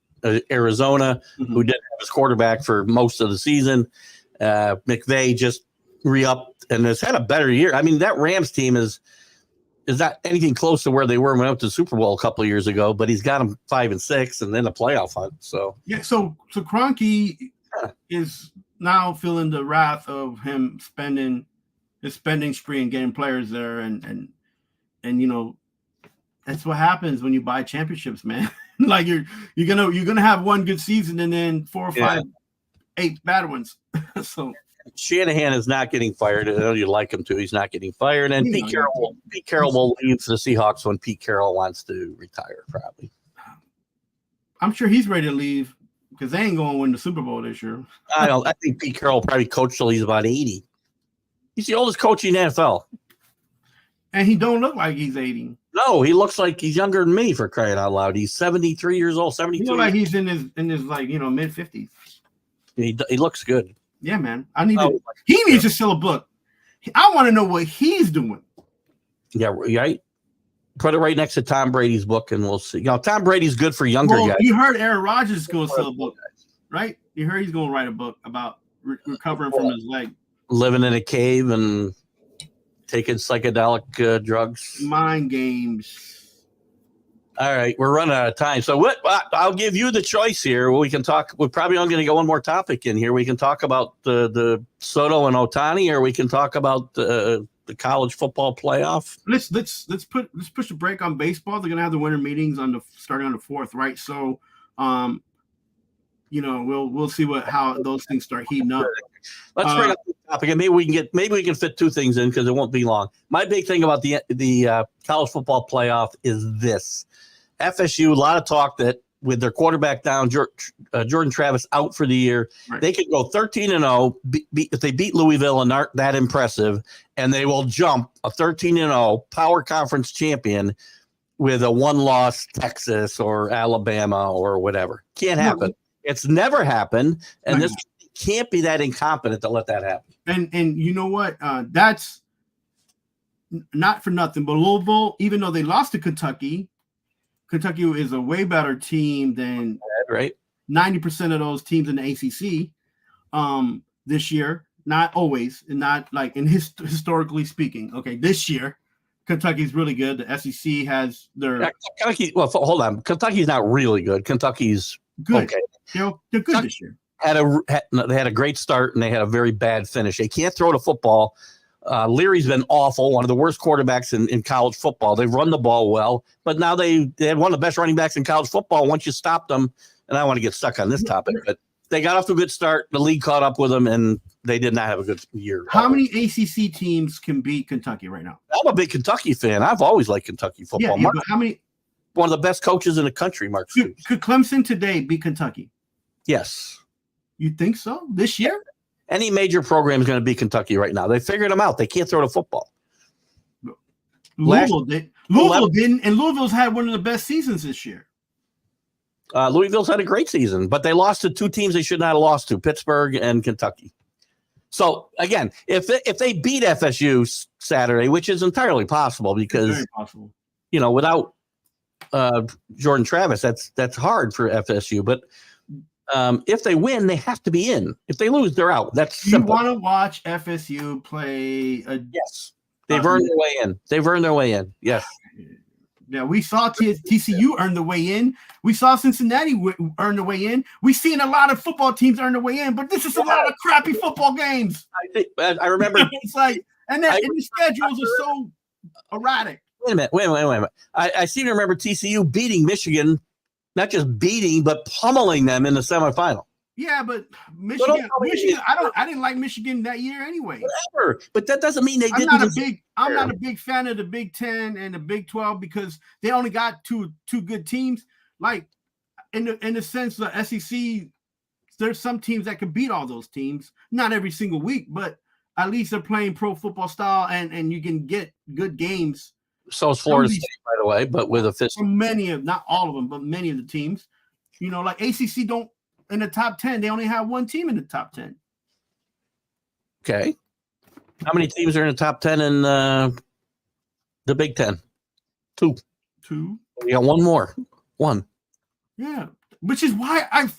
Arizona, who didn't have his quarterback for most of the season. McVay just re-upped and has had a better year. I mean, that Rams team is not anything close to where they were when they went to the Super Bowl a couple of years ago, but he's got them 5-6 and then a playoff hunt. So so
Kroenke is now feeling the wrath of him spending his spending spree and getting players there, and that's what happens when you buy championships, man. Like you're gonna have one good season and then 4 or 5, 8 bad ones. So
Shanahan is not getting fired. I know you like him to. He's not getting fired. And Pete Carroll will leave the Seahawks when Pete Carroll wants to retire, probably.
I'm sure he's ready to leave because they ain't going to win the Super Bowl this year.
I think Pete Carroll probably coached till he's about 80. He's the oldest coach in the NFL.
And he don't look like he's 80.
No, he looks like he's younger than me, for crying out loud. He's 73 years old, 72.
He looks like he's in his mid 50s.
He looks good.
Yeah, man. He needs to sell a book. I want to know what he's doing.
Yeah, right. Put it right next to Tom Brady's book, and we'll see. Tom Brady's good for younger guys.
You heard Aaron Rodgers is going to sell a book, right? You heard he's going to write a book about recovering from his leg.
Living in a cave and taking psychedelic drugs.
Mind games.
All right, we're running out of time. So I'll give you the choice here. We can talk. We're probably only going to get one more topic in here. We can talk about the Soto and Ohtani, or we can talk about the college football playoff.
Let's push a break on baseball. They're going to have the winter meetings starting on the 4th, right? So, we'll see how those things start heating up.
Let's bring up the topic, and maybe we can fit two things in because it won't be long. My big thing about the college football playoff is this: FSU. A lot of talk that with their quarterback down, Jordan Travis out for the year, right, they could go 13-0 if they beat Louisville and aren't that impressive, and they will jump a 13-0 power conference champion with a one-loss Texas or Alabama or whatever. Can't happen. It's never happened, and this can't be that incompetent to let that happen.
And you know what? That's not for nothing, but Louisville, even though they lost to Kentucky is a way better team than 90% of those teams in the ACC this year. Not always, and not like historically speaking. Okay, this year Kentucky's really good. The SEC has their
Kentucky. Well, hold on. Kentucky's not really good. Kentucky's
good.
Okay.
They're good this year.
They had a great start and they had a very bad finish. They can't throw the football. Leary's been awful, one of the worst quarterbacks in college football. They've run the ball well, but now they had one of the best running backs in college football once you stop them. And I don't want to get stuck on this topic, but they got off to a good start. The league caught up with them, and they did not have a good year.
How many ACC teams can beat Kentucky right now?
I'm a big Kentucky fan. I've always liked Kentucky football.
Yeah, but how many?
One of the best coaches in the country, Mark.
Could Clemson today beat Kentucky?
Yes.
You think so? This year?
Any major program is going to beat Kentucky right now. They figured them out. They can't throw the football.
Louisville didn't, and Louisville's had one of the best seasons this year.
Louisville's had a great season, but they lost to two teams they should not have lost to, Pittsburgh and Kentucky. So, again, if they beat FSU Saturday, which is entirely possible because,
very possible.
Without Jordan Travis, that's hard for FSU. But if they win, they have to be in. If they lose, they're out. That's simple.
You want to watch FSU play?
Yes. They've earned their way in. They've earned their way in. Yes.
Yeah, we saw TCU earn the way in. We saw Cincinnati earn the way in. We've seen a lot of football teams earn the way in, but this is a lot of crappy football games.
I remember.
It's like, and the schedules are so erratic.
Wait a minute. I seem to remember TCU beating Michigan, not just beating, but pummeling them in the semifinal.
Yeah, but Michigan. I didn't like Michigan that year anyway.
Whatever, but that doesn't mean they didn't.
I'm not a big fan of the Big 10 and the Big 12 because they only got two good teams. Like in the sense the SEC, there's some teams that can beat all those teams. Not every single week, but at least they're playing pro football style, and you can get good games.
So is Florida State, by the way, but with a fist.
Not all of them, but many of the teams. Like ACC don't. In the top 10, they only have one team in the top 10.
Okay. How many teams are in the top 10 in the Big 10? Two. We got one more. One.
Yeah. Which is what I'm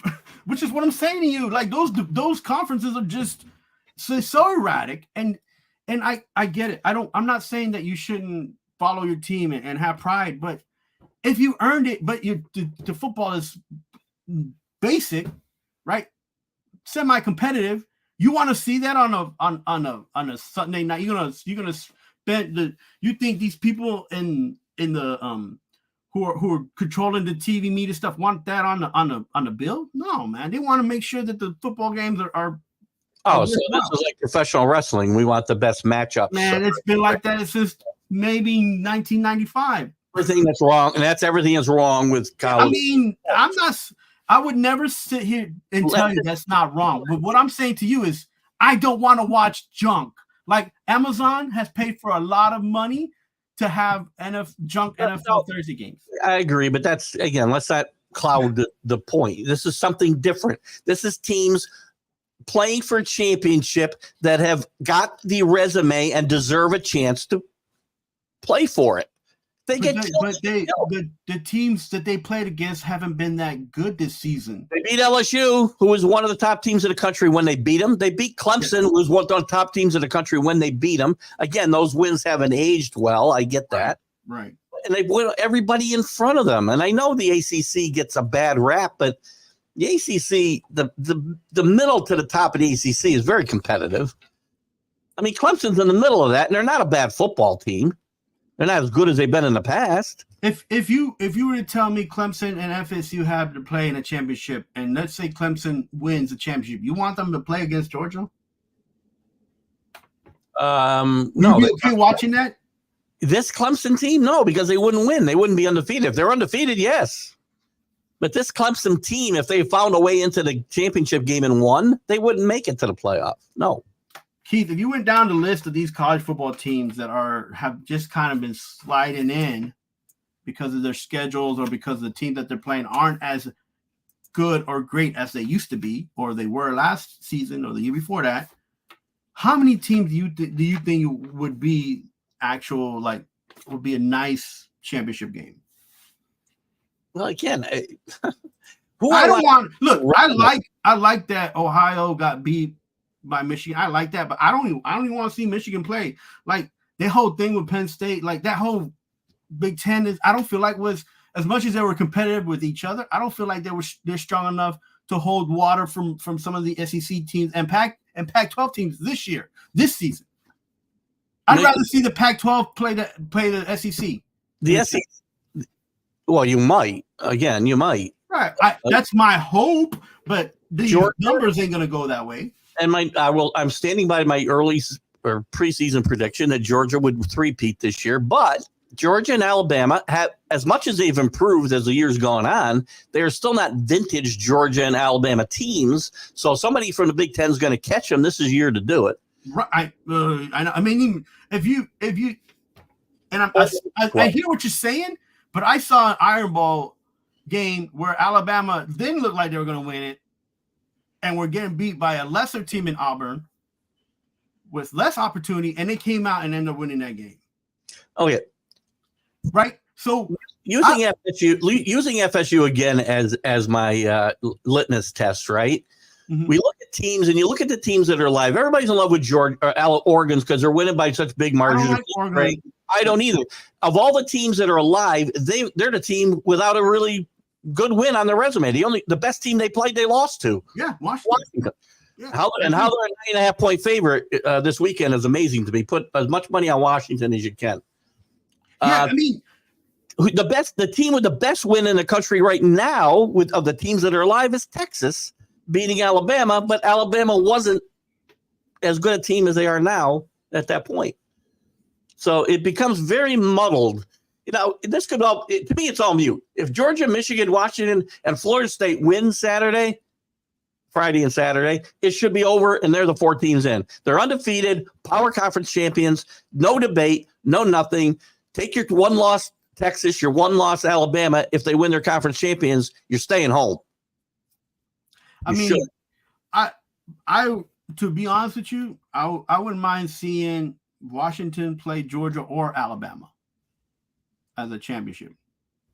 saying to you. Like those conferences are just so erratic. And I get it. I'm not saying that you shouldn't follow your team and have pride, but if you earned it, but the football is basic, right? Semi-competitive. You want to see that on a Sunday night? You're gonna spend you think these people in the who are controlling the TV media stuff want that on the bill? No, man. They want to make sure that the football games are
so this is like professional wrestling. We want the best matchups.
Man, it's been like that since maybe 1995.
Everything that's wrong, and that's everything that's wrong with college.
I mean, I would never sit here and tell you that's not wrong. But what I'm saying to you is I don't want to watch junk. Like Amazon has paid for a lot of money to have junk NFL Thursday games.
I agree, but that's, again, let's not cloud the point. This is something different. This is teams playing for a championship that have got the resume and deserve a chance to play for it.
The teams that they played against haven't been that good this season.
They beat LSU, who was one of the top teams in the country when they beat them. They beat Clemson, who was one of the top teams in the country when they beat them. Again, those wins haven't aged well. I get that.
Right.
and they win everybody in front of them. And I know the ACC gets a bad rap, but the ACC, the middle to the top of the ACC is very competitive. I mean, Clemson's in the middle of that, and they're not a bad football team. They're not as good as they've been in the past.
If you were to tell me Clemson and FSU have to play in a championship, and let's say Clemson wins the championship, you want them to play against Georgia?
No.
You be okay watching that?
This Clemson team, no, because they wouldn't win. They wouldn't be undefeated. If they're undefeated, yes. But this Clemson team, if they found a way into the championship game and won, they wouldn't make it to the playoff. No.
Keith, if you went down the list of these college football teams that have just kind of been sliding in because of their schedules or because the team that they're playing aren't as good or great as they used to be, or they were last season or the year before that, how many teams do you think would be would be a nice championship game?
Well, again,
I like that Ohio got beat by Michigan. I like that, but I don't even want to see Michigan play. Like the whole thing with Penn State, like that whole Big Ten I don't feel like was, as much as they were competitive with each other, I don't feel like they're strong enough to hold water from some of the SEC teams and Pac-12 teams this season. I'd rather see the Pac-12 play the SEC.
The SEC. Well, you might. Again, you might.
Right. That's my hope, but the numbers ain't going to go that way.
And I'm standing by my early or preseason prediction that Georgia would three-peat this year. But Georgia and Alabama have, as much as they've improved as the year's gone on, they are still not vintage Georgia and Alabama teams. So somebody from the Big Ten is going to catch them. This is year to do it.
Right. I know. I mean, if you, and I hear what you're saying, but I saw an Iron Bowl game where Alabama didn't look like they were going to win it, and were getting beat by a lesser team in Auburn with less opportunity, and they came out and ended up winning that game.
Oh yeah,
right. So
using FSU again as my litmus test, right? Mm-hmm. We look at teams, and you look at the teams that are alive. Everybody's in love with Oregon's because they're winning by such big margins. Right? I don't either. Of all the teams that are alive, they're the team without a really good win on their resume. The best team they played, they lost to.
Yeah, Washington. Yeah.
How they're a 9.5-point favorite this weekend is amazing to me. Put as much money on Washington as you can.
Yeah, I mean,
the team with the best win in the country right now of the teams that are alive is Texas, beating Alabama, but Alabama wasn't as good a team as they are now at that point. So it becomes very muddled. You know, this could all, to me, it's all mute. If Georgia, Michigan, Washington, and Florida State win Friday and Saturday, it should be over, and they're the 4 teams in. They're undefeated, power conference champions, no debate, no nothing. Take your one loss Texas, your one loss Alabama. If they win their conference champions, you're staying home.
I to be honest with you, I wouldn't mind seeing Washington play Georgia or Alabama as a championship.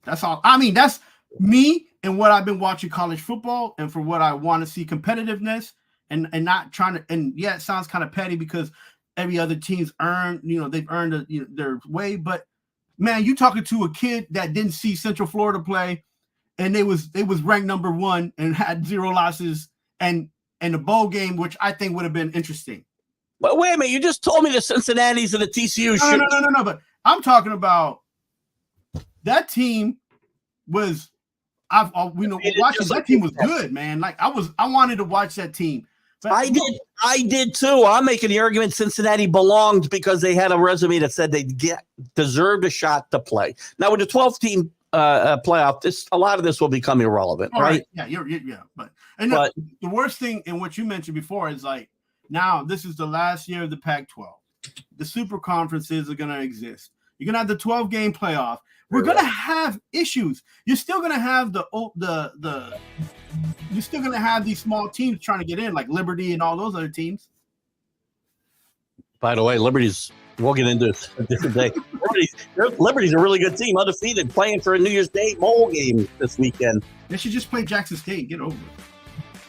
That's all. I mean, that's me and what I've been watching college football, and for what I want to see competitiveness and not trying to. And yeah, it sounds kind of petty because every other team's they've earned their way. But man, you talking to a kid that didn't see Central Florida play, and they was ranked number 1 and had 0 losses and the bowl game, which I think would have been interesting.
But wait a minute, you just told me the Cincinnati's and the TCU.
No. But I'm talking about that team was. Watching that team was good, man. Like I wanted to watch that team. But
I did too. I'm making the argument Cincinnati belonged because they had a resume that said they deserved a shot to play. Now with the 12-team playoff, a lot of this will become irrelevant, right?
Yeah. But the worst thing in what you mentioned before is like now this is the last year of the Pac-12. The super conferences are going to exist. You're going to have the 12-game playoff. We're going to have issues. You're still going to have you're still going to have these small teams trying to get in, like Liberty and all those other teams.
By the way, we'll get into this a different day. Liberty's a really good team, undefeated, playing for a New Year's Day bowl game this weekend.
They should just play Jackson State. Get over it.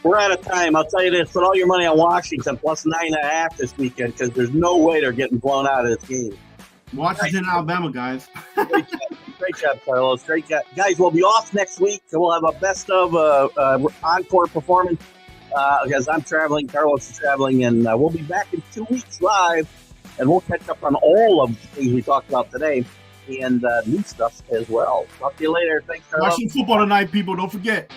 We're out of time. I'll tell you this. Put all your money on Washington plus 9.5 this weekend because there's no way they're getting blown out of this game.
Washington, Alabama, guys.
Great job, Carlos. Great job. Guys, we'll be off next week, so we'll have a best of encore performance because I'm traveling, Carlos is traveling, and we'll be back in 2 weeks live, and we'll catch up on all of the things we talked about today and new stuff as well. Talk to you later. Thanks, Carlos.
Watching football tonight, people. Don't forget.